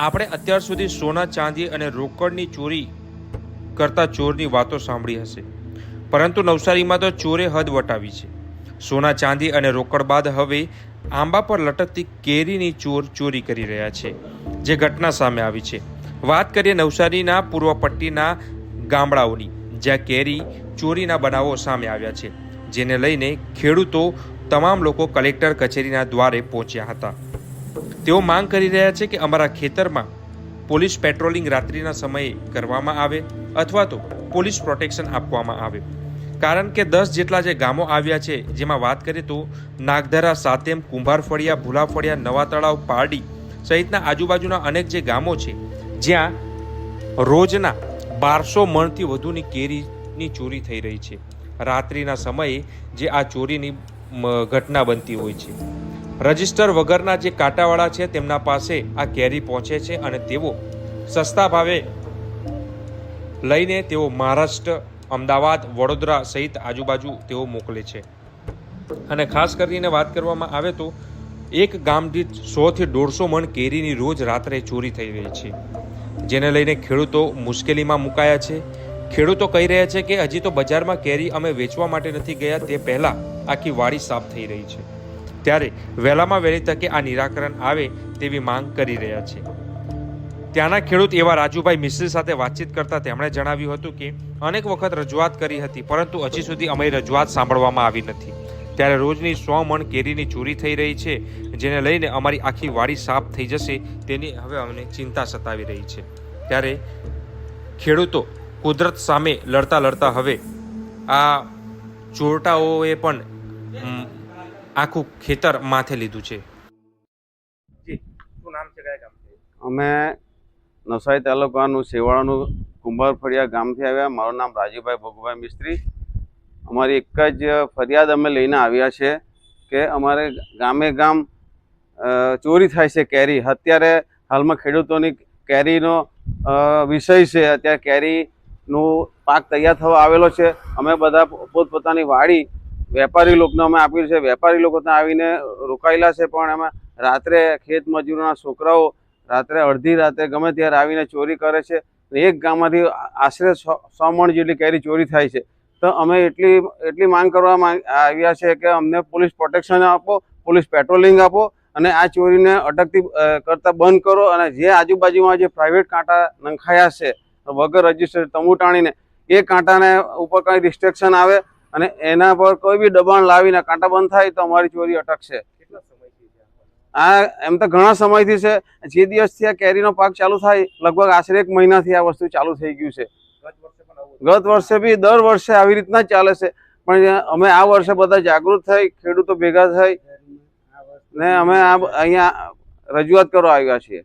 આપણે અત્યાર સુધી સોના ચાંદી અને રોકડની ચોરી કરતા ચોરની વાતો સાંભળી હશે, પરંતુ નવસારીમાં તો ચોરે હદ વટાવી છે। સોના ચાંદી અને રોકડ બાદ હવે આંબા પર લટકતી કેરીની ચોરી કરી રહ્યા છે, જે ઘટના સામે આવી છે। વાત કરીએ નવસારીના પૂર્વ પટ્ટીના ગામડાઓની, જ્યાં કેરી ચોરીના બનાવો સામે આવ્યા છે, જેને લઈને ખેડૂતો તમામ લોકો કલેક્ટર કચેરીના દ્વારે પહોંચ્યા હતા। તેઓ માંગ કરી રહ્યા છે કે અમારા ખેતરમાં પોલીસ પેટ્રોલિંગ રાત્રિના સમયે કરવામાં આવે અથવા તો પોલીસ પ્રોટેક્શન આપવામાં આવે, કારણ કે 10 જેટલા જે ગામો આવ્યા છે, જેમાં વાત કરીએ તો નાગધરા, સાતેમ, કુંભારફળિયા, ભૂલાફળિયા, નવા તળાવ, પારડી સહિતના આજુબાજુના અનેક જે ગામો છે, જ્યાં રોજના 1200 મણથી વધુની કેરીની ચોરી થઈ રહી છે। રાત્રિના સમયે જે આ ચોરીની ઘટના બનતી હોય છે, રજિસ્ટર વગરના જે કાંટાવાળા છે તેમના પાસે આ કેરી પહોંચે છે અને તેઓ સસ્તા ભાવે લઈને તેઓ મહારાષ્ટ્ર, અમદાવાદ, વડોદરા સહિત આજુબાજુ તેઓ મોકલે છે। અને ખાસ કરીને વાત કરવામાં આવે તો એક ગામ દીઠ 100 થી 150 મણ કેરીની રોજ રાત્રે ચોરી થઈ રહી છે, જેને લઈને ખેડૂતો મુશ્કેલીમાં મુકાયા છે। ખેડૂતો કહી રહ્યા છે કે હજી તો બજારમાં કેરી અમે વેચવા માટે નથી ગયા, તે પહેલા આખી વાડી સાફ થઈ રહી છે, ત્યારે વહેલામાં વહેલી તકે આ નિરાકરણ આવે તેવી માંગ કરી રહ્યા છે। ત્યાંના ખેડૂત એવા રાજુભાઈ મિસ્ત્રી સાથે વાતચીત કરતા તેમણે જણાવ્યું હતું કે અનેક વખત રજૂઆત કરી હતી, પરંતુ હજી સુધી અમારી રજૂઆત સાંભળવામાં આવી નથી। ત્યારે રોજની 100 મણ કેરીની ચોરી થઈ રહી છે, જેને લઈને અમારી આખી વાડી સાફ થઈ જશે તેની હવે અમને ચિંતા સતાવી રહી છે। ત્યારે ખેડૂતો કુદરત સામે લડતા લડતા હવે આ ચોરટાઓએ પણ આખું ખેતર માથે લીધું છે। શું નામ છે, કયા ગામ છે? અમે નવસારી તાલુકાનું સેવાળાનું કુંભારફળિયા ગામથી આવ્યા। મારું નામ રાજુભાઈ ભોગુભાઈ મિસ્ત્રી। અમારી એક જ ફરિયાદ અમે લઈને આવ્યા છે કે અમારે ગામે ગામ ચોરી થાય છે કેરી। અત્યારે હાલમાં ખેડૂતોની કેરીનો વિષય છે, અત્યારે કેરીનું પાક તૈયાર થવા આવેલો છે। અમે બધા પોતપોતાની વાડી વેપારી લોકોને અમે આપેલી છે, વેપારી લોકો ત્યાં આવીને રોકાયેલા છે, પણ અમે રાત્રે ખેત મજૂરોના છોકરાઓ રાત્રે અડધી રાત્રે ગમે ત્યારે આવીને ચોરી કરે છે। એક ગામમાંથી આશરે 100 મણ જેટલી કેરી ચોરી થાય છે। તો અમે એટલી માંગ કરવા આવ્યા છે કે અમને પોલીસ પ્રોટેક્શન આપો, પોલીસ પેટ્રોલિંગ આપો અને આ ચોરીને અટકતી કરતા બંધ કરો। અને જે આજુબાજુમાં જે પ્રાઇવેટ કાંટા નંખાયા છે વગર રજીસ્ટર તંબુ ટાણીને, એ કાંટાને ઉપર કંઈ રિસ્ટ્રિક્શન આવે અને એના પર કોઈ બી દબાણ લાવીને કાંટા બંધ થાય તો અમારી ચોરી અટકશે। આ એમ તો ઘણા સમયથી છે, જે દિવસથી આ કેરીનો પાક ચાલુ થાય લગભગ આશરે 1 મહિનાથી આ વસ્તુ ચાલુ થઈ ગયું છે। ગત વર્ષે બી દર વર્ષે આવી રીતના જ ચાલે છે, પણ અમે આ વર્ષે બધા જાગૃત થઈ, ખેડૂતો ભેગા થઈ ને અમે અહીંયા રજૂઆત કરવા આવ્યા છીએ।